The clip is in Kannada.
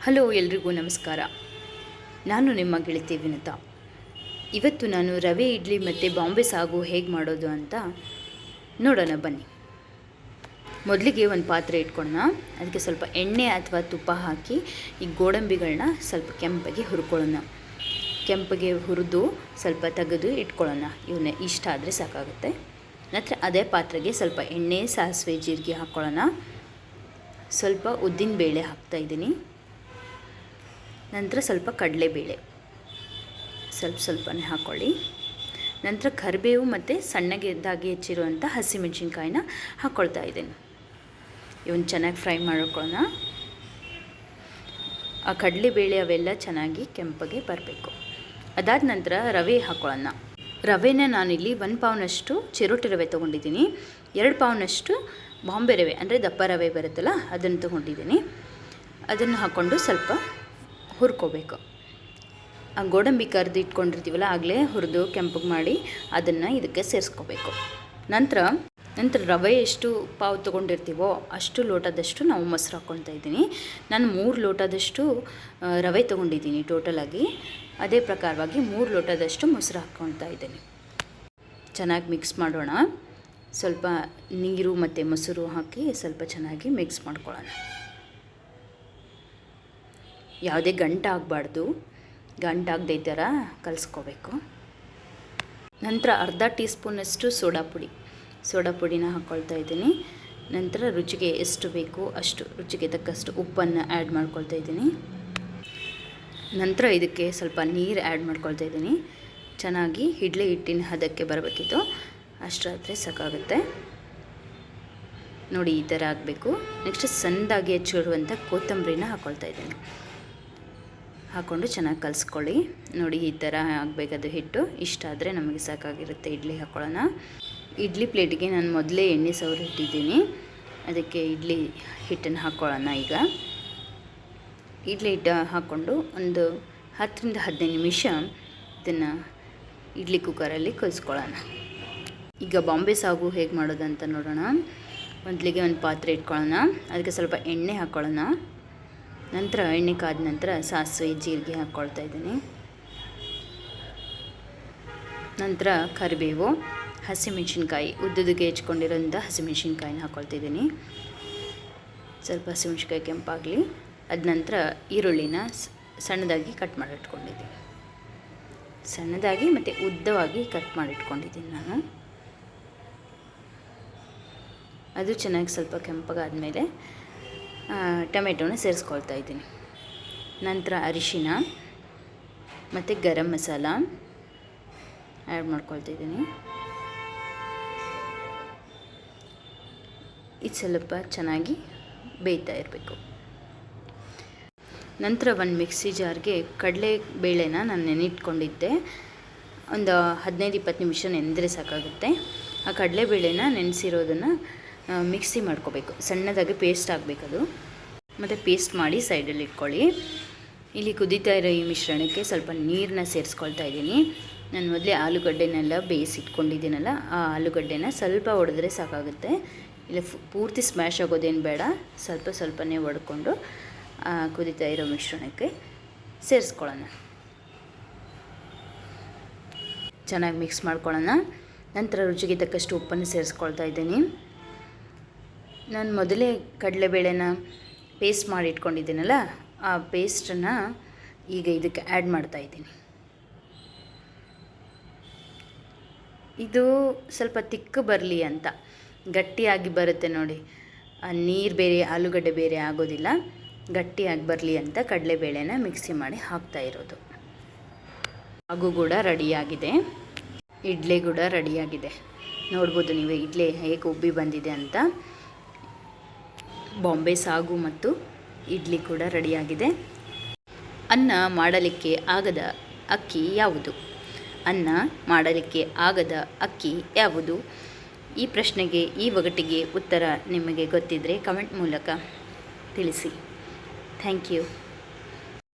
ಹಲೋ, ಎಲ್ರಿಗೂ ನಮಸ್ಕಾರ. ನಾನು ನಿಮ್ಮ ಗೆಳತಿ ವಿನುತಾ. ಇವತ್ತು ನಾನು ರವೆ ಇಡ್ಲಿ ಮತ್ತು ಬಾಂಬೆ ಸಾಗು ಹೇಗೆ ಮಾಡೋದು ಅಂತ ನೋಡೋಣ ಬನ್ನಿ. ಮೊದಲಿಗೆ ಒಂದು ಪಾತ್ರೆ ಇಟ್ಕೊಳ್ಳೋಣ. ಅದಕ್ಕೆ ಸ್ವಲ್ಪ ಎಣ್ಣೆ ಅಥವಾ ತುಪ್ಪ ಹಾಕಿ ಈ ಗೋಡಂಬಿಗಳನ್ನ ಸ್ವಲ್ಪ ಕೆಂಪಗೆ ಹುರ್ಕೊಳ್ಳೋಣ. ಕೆಂಪಗೆ ಹುರಿದು ಸ್ವಲ್ಪ ತೆಗೆದು ಇಟ್ಕೊಳ್ಳೋಣ. ಇವನ್ನ ಇಷ್ಟ ಆದರೆ ಸಾಕಾಗುತ್ತೆ. ನಂತರ ಅದೇ ಪಾತ್ರೆಗೆ ಸ್ವಲ್ಪ ಎಣ್ಣೆ, ಸಾಸಿವೆ, ಜೀರಿಗೆ ಹಾಕ್ಕೊಳ್ಳೋಣ. ಸ್ವಲ್ಪ ಉದ್ದಿನ ಬೇಳೆ ಹಾಕ್ತಾಯಿದ್ದೀನಿ. ನಂತರ ಸ್ವಲ್ಪ ಕಡಲೆಬೇಳೆ ಸ್ವಲ್ಪನೇ ಹಾಕ್ಕೊಳ್ಳಿ. ನಂತರ ಕರಿಬೇವು ಮತ್ತು ಸಣ್ಣಗೆದಾಗಿ ಹೆಚ್ಚಿರುವಂಥ ಹಸಿಮೆಣಸಿನ್ಕಾಯಿನ ಹಾಕ್ಕೊಳ್ತಾ ಇದ್ದೀನಿ. ಇವನ್ನ ಚೆನ್ನಾಗಿ ಫ್ರೈ ಮಾಡ್ಕೊಳ್ಳೋಣ. ಆ ಕಡಲೆಬೇಳೆ ಅವೆಲ್ಲ ಚೆನ್ನಾಗಿ ಕೆಂಪಗೆ ಬರಬೇಕು. ಅದಾದ ನಂತರ ರವೆ ಹಾಕ್ಕೊಳ್ಳೋಣ. ರವೆನ ನಾನಿಲ್ಲಿ 1 ಪಾವ್ನಷ್ಟು ಚಿರೋಟಿ ರವೆ ತೊಗೊಂಡಿದ್ದೀನಿ. 2 ಪಾವ್ನಷ್ಟು ಬಾಂಬೆ ರವೆ ಅಂದರೆ ದಪ್ಪ ರವೆ ಬರುತ್ತಲ್ಲ ಅದನ್ನು ತೊಗೊಂಡಿದ್ದೀನಿ. ಅದನ್ನು ಹಾಕ್ಕೊಂಡು ಸ್ವಲ್ಪ ಹುರ್ಕೋಬೇಕು. ಆ ಗೋಡಂಬಿ ಕರೆದು ಇಟ್ಕೊಂಡಿರ್ತೀವಲ್ಲ, ಆಗಲೇ ಹುರಿದು ಕೆಂಪಗೆ ಮಾಡಿ ಅದನ್ನು ಇದಕ್ಕೆ ಸೇರಿಸ್ಕೋಬೇಕು. ನಂತರ ರವೆ ಎಷ್ಟು ಪಾವು ತೊಗೊಂಡಿರ್ತೀವೋ ಅಷ್ಟು ಲೋಟದಷ್ಟು ನಾವು ಮೊಸರು ಹಾಕ್ಕೊಳ್ತಾ ಇದ್ದೀನಿ. ನಾನು 3 ಲೋಟದಷ್ಟು ರವೆ ತೊಗೊಂಡಿದ್ದೀನಿ ಟೋಟಲಾಗಿ. ಅದೇ ಪ್ರಕಾರವಾಗಿ 3 ಲೋಟದಷ್ಟು ಮೊಸರು ಹಾಕ್ಕೊಳ್ತಾ ಇದ್ದೀನಿ. ಚೆನ್ನಾಗಿ ಮಿಕ್ಸ್ ಮಾಡೋಣ. ಸ್ವಲ್ಪ ನೀರು ಮತ್ತು ಮೊಸರು ಹಾಕಿ ಸ್ವಲ್ಪ ಚೆನ್ನಾಗಿ ಮಿಕ್ಸ್ ಮಾಡ್ಕೊಳ್ಳೋಣ. ಯಾವುದೇ ಗಂಟಾಗಬಾರ್ದು. ಗಂಟಾಗದೆ ಈ ಥರ ಕಲಿಸ್ಕೋಬೇಕು. ನಂತರ ಅರ್ಧ ಟೀ ಸ್ಪೂನಷ್ಟು ಸೋಡಾ ಪುಡಿನ ಹಾಕ್ಕೊಳ್ತಾ ಇದ್ದೀನಿ. ನಂತರ ರುಚಿಗೆ ಎಷ್ಟು ಬೇಕು ಅಷ್ಟು ರುಚಿಗೆ ತಕ್ಕಷ್ಟು ಉಪ್ಪನ್ನು ಆ್ಯಡ್ ಮಾಡ್ಕೊಳ್ತಾ ಇದ್ದೀನಿ. ನಂತರ ಇದಕ್ಕೆ ಸ್ವಲ್ಪ ನೀರು ಆ್ಯಡ್ ಮಾಡ್ಕೊಳ್ತಾ ಇದ್ದೀನಿ. ಚೆನ್ನಾಗಿ ಇಡ್ಲಿ ಹಿಟ್ಟಿನ ಹದಕ್ಕೆ ಬರಬೇಕಿತ್ತು. ಅಷ್ಟಾದರೆ ಸಾಕಾಗುತ್ತೆ. ನೋಡಿ, ಈ ಥರ ಆಗಬೇಕು. ನೆಕ್ಸ್ಟ್ ಸಣ್ಣದಾಗಿ ಹೆಚ್ಚಿರುವಂಥ ಕೊತ್ತಂಬರಿನ ಹಾಕ್ಕೊಳ್ತಾ ಇದ್ದೀನಿ. ಹಾಕ್ಕೊಂಡು ಚೆನ್ನಾಗಿ ಕಲಿಸ್ಕೊಳ್ಳಿ. ನೋಡಿ, ಈ ಥರ ಆಗಬೇಕದು ಹಿಟ್ಟು. ಇಷ್ಟ ಆದರೆ ನಮಗೆ ಸಾಕಾಗಿರುತ್ತೆ. ಇಡ್ಲಿ ಹಾಕ್ಕೊಳ್ಳೋಣ. ಇಡ್ಲಿ ಪ್ಲೇಟಿಗೆ ನಾನು ಮೊದಲೇ ಎಣ್ಣೆ ಸವರಿ ಇಟ್ಟಿದ್ದೀನಿ. ಅದಕ್ಕೆ ಇಡ್ಲಿ ಹಿಟ್ಟನ್ನು ಹಾಕ್ಕೊಳ್ಳೋಣ. ಈಗ ಇಡ್ಲಿ ಹಿಟ್ಟು ಹಾಕ್ಕೊಂಡು ಒಂದು 10ರಿಂದ 15 ನಿಮಿಷ ಇದನ್ನು ಇಡ್ಲಿ ಕುಕ್ಕರಲ್ಲಿ ಕಲಿಸ್ಕೊಳ್ಳೋಣ. ಈಗ ಬಾಂಬೆ ಸಾಗು ಹೇಗೆ ಮಾಡೋದಂತ ನೋಡೋಣ. ಮೊದಲಿಗೆ ಒಂದು ಪಾತ್ರೆ ಇಟ್ಕೊಳ್ಳೋಣ. ಅದಕ್ಕೆ ಸ್ವಲ್ಪ ಎಣ್ಣೆ ಹಾಕ್ಕೊಳ್ಳೋಣ. ನಂತರ ಎಣ್ಣೆ ಕಾದ ನಂತರ ಸಾಸಿವೆ, ಜೀರಿಗೆ ಹಾಕ್ಕೊಳ್ತಾ ಇದ್ದೀನಿ. ನಂತರ ಕರಿಬೇವು, ಹಸಿಮೆಣಸಿನ್ಕಾಯಿ, ಉದ್ದುದಕ್ಕೆ ಹೆಚ್ಕೊಂಡಿರೋಂಥ ಹಸಿಮೆಣಸಿನ್ಕಾಯಿನ ಹಾಕ್ಕೊಳ್ತಿದ್ದೀನಿ. ಸ್ವಲ್ಪ ಹಸಿಮೆಣಸಿನ್ಕಾಯಿ ಕೆಂಪಾಗಲಿ. ಅದ ನಂತರ ಈರುಳ್ಳಿನ ಸಣ್ಣದಾಗಿ ಕಟ್ ಮಾಡಿಟ್ಕೊಂಡಿದ್ದೀನಿ. ಸಣ್ಣದಾಗಿ ಮತ್ತು ಉದ್ದವಾಗಿ ಕಟ್ ಮಾಡಿಟ್ಕೊಂಡಿದ್ದೀನಿ ನಾನು. ಅದು ಚೆನ್ನಾಗಿ ಸ್ವಲ್ಪ ಕೆಂಪಗಾದಮೇಲೆ ಟೊಮೆಟೊನ ಸೇರಿಸ್ಕೊಳ್ತಾ ಇದ್ದೀನಿ. ನಂತರ ಅರಿಶಿನ ಮತ್ತು ಗರಂ ಮಸಾಲ ಆ್ಯಡ್ ಮಾಡ್ಕೊಳ್ತಾ ಇದ್ದೀನಿ. ಇದು ಸ್ವಲ್ಪ ಚೆನ್ನಾಗಿ ಬೇಯ್ತಾ ಇರಬೇಕು. ನಂತರ ಒಂದು ಮಿಕ್ಸಿ ಜಾರ್ಗೆ ಕಡಲೆಬೇಳೆನ ನಾನು ನೆನಿಟ್ಕೊಂಡಿದ್ದೆ. ಒಂದು 15-20 ನಿಮಿಷ ನೆನೆದ್ರೆ ಸಾಕಾಗುತ್ತೆ. ಆ ಕಡಲೆಬೇಳೆನ ನೆನೆಸಿರೋದನ್ನು ಮಿಕ್ಸಿ ಮಾಡ್ಕೋಬೇಕು. ಸಣ್ಣದಾಗಿ ಪೇಸ್ಟ್ ಆಗಬೇಕದು. ಮತ್ತು ಪೇಸ್ಟ್ ಮಾಡಿ ಸೈಡಲ್ಲಿ ಇಟ್ಕೊಳ್ಳಿ. ಇಲ್ಲಿ ಕುದೀತಾ ಇರೋ ಈ ಮಿಶ್ರಣಕ್ಕೆ ಸ್ವಲ್ಪ ನೀರನ್ನ ಸೇರಿಸ್ಕೊಳ್ತಾ ಇದ್ದೀನಿ. ನಾನು ಮೊದಲೇ ಆಲೂಗಡ್ಡೆನೆಲ್ಲ ಬೇಯಿಸಿಟ್ಕೊಂಡಿದ್ದೀನಲ್ಲ, ಆ ಆಲೂಗಡ್ಡೆನ ಸ್ವಲ್ಪ ಹೊಡೆದ್ರೆ ಸಾಕಾಗುತ್ತೆ. ಇಲ್ಲ ಪೂರ್ತಿ ಸ್ಮ್ಯಾಶ್ ಆಗೋದೇನು ಬೇಡ. ಸ್ವಲ್ಪನೇ ಹೊಡ್ಕೊಂಡು ಕುದೀತಾ ಇರೋ ಮಿಶ್ರಣಕ್ಕೆ ಸೇರಿಸ್ಕೊಳ್ಳೋಣ. ಚೆನ್ನಾಗಿ ಮಿಕ್ಸ್ ಮಾಡ್ಕೊಳ್ಳೋಣ. ನಂತರ ರುಚಿಗೆ ತಕ್ಕಷ್ಟು ಉಪ್ಪನ್ನು ಸೇರಿಸ್ಕೊಳ್ತಾ ಇದ್ದೀನಿ. ನಾನು ಮೊದಲೇ ಕಡಲೆಬೇಳೆನ ಪೇಸ್ಟ್ ಮಾಡಿ ಇಟ್ಕೊಂಡಿದ್ದೀನಲ್ಲ, ಆ ಪೇಸ್ಟನ್ನು ಈಗ ಇದಕ್ಕೆ ಆ್ಯಡ್ ಮಾಡ್ತಾಯಿದ್ದೀನಿ. ಇದು ಸ್ವಲ್ಪ ತಿಕ್ಕು ಬರಲಿ ಅಂತ, ಗಟ್ಟಿಯಾಗಿ ಬರುತ್ತೆ ನೋಡಿ. ನೀರು ಬೇರೆ ಆಲೂಗಡ್ಡೆ ಬೇರೆ ಆಗೋದಿಲ್ಲ. ಗಟ್ಟಿಯಾಗಿ ಬರಲಿ ಅಂತ ಕಡಲೆಬೇಳೆನ ಮಿಕ್ಸಿ ಮಾಡಿ ಹಾಕ್ತಾ ಇರೋದು. ಹಾಗೂ ಕೂಡ ರೆಡಿಯಾಗಿದೆ. ಇಡ್ಲಿ ಕೂಡ ರೆಡಿಯಾಗಿದೆ. ನೋಡ್ಬೋದು ನೀವು ಇಡ್ಲಿ ಹೇಗೆ ಉಬ್ಬಿ ಬಂದಿದೆ ಅಂತ. ಬಾಂಬೆ ಸಾಗು ಮತ್ತು ಇಡ್ಲಿ ಕೂಡ ರೆಡಿಯಾಗಿದೆ. ಅನ್ನ ಮಾಡಲಿಕ್ಕೆ ಆಗದ ಅಕ್ಕಿ ಯಾವುದು? ಅನ್ನ ಮಾಡಲಿಕ್ಕೆ ಆಗದ ಅಕ್ಕಿ ಯಾವುದು? ಈ ಪ್ರಶ್ನೆಗೆ, ಈ ಒಗಟಿಗೆ ಉತ್ತರ ನಿಮಗೆ ಗೊತ್ತಿದ್ದರೆ ಕಮೆಂಟ್ ಮೂಲಕ ತಿಳಿಸಿ. Thank you.